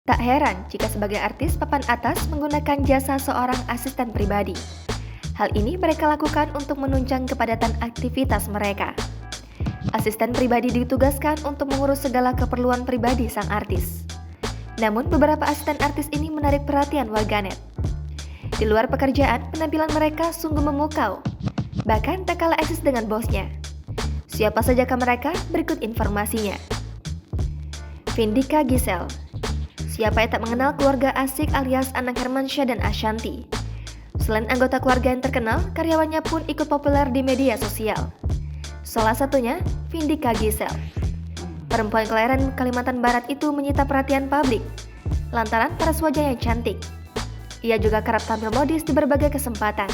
Tak heran jika sebagai artis papan atas menggunakan jasa seorang asisten pribadi. Hal ini mereka lakukan untuk menunjang kepadatan aktivitas mereka. Asisten pribadi ditugaskan untuk mengurus segala keperluan pribadi sang artis. Namun beberapa asisten artis ini menarik perhatian warganet. Di luar pekerjaan, penampilan mereka sungguh memukau. Bahkan tak kalah eksis dengan bosnya. Siapa sajakah mereka? Berikut informasinya. Vindika Giselle. Siapa yang tak mengenal keluarga asik alias anak Hermansyah dan Ashanty? Selain anggota keluarga yang terkenal, karyawannya pun ikut populer di media sosial. Salah satunya, Vindika Giselle. Perempuan kelahiran Kalimantan Barat itu menyita perhatian publik lantaran paras wajah yang cantik. Ia juga kerap tampil modis di berbagai kesempatan.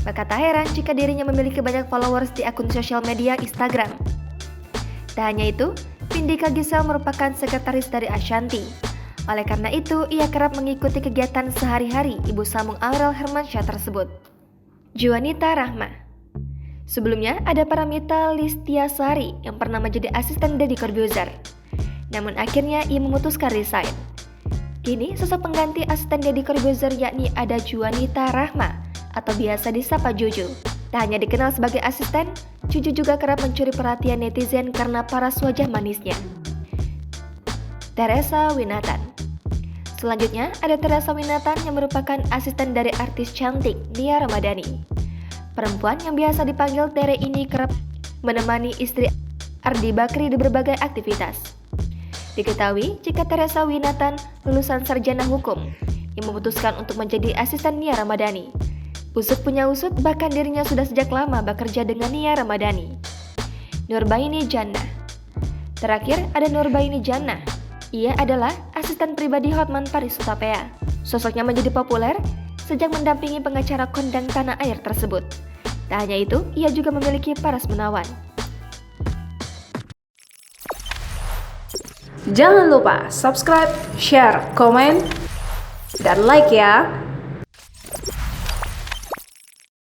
Maka tak heran jika dirinya memiliki banyak followers di akun sosial media Instagram. Tak hanya itu, Vindika Giselle merupakan sekretaris dari Ashanty. Oleh karena itu, ia kerap mengikuti kegiatan sehari-hari ibu sambung Aurel Hermansyah tersebut. Juanita Rahma. Sebelumnya ada Paramita Listiasari yang pernah menjadi asisten Deddy Corbuzier. Namun akhirnya ia memutuskan resign. Kini sosok pengganti asisten Deddy Corbuzier yakni ada Juanita Rahma atau biasa disapa Juju. Tak hanya dikenal sebagai asisten, Juju juga kerap mencuri perhatian netizen karena paras wajah manisnya. Teresa Winatan. Selanjutnya ada Teresa Winatan yang merupakan asisten dari artis cantik Nia Ramadhani. Perempuan yang biasa dipanggil Tere ini kerap menemani istri Ardi Bakri di berbagai aktivitas. Diketahui jika Teresa Winatan lulusan sarjana hukum yang memutuskan untuk menjadi asisten Nia Ramadhani. Usut punya usut, bahkan dirinya sudah sejak lama bekerja dengan Nia Ramadhani. Nurbaini Jannah. Terakhir ada Nurbaini Jannah. Ia adalah asisten pribadi Hotman Paris Hutapea. Sosoknya menjadi populer sejak mendampingi pengacara kondang tanah air tersebut. Tak hanya itu, ia juga memiliki paras menawan. Jangan lupa subscribe, share, komen, dan like ya.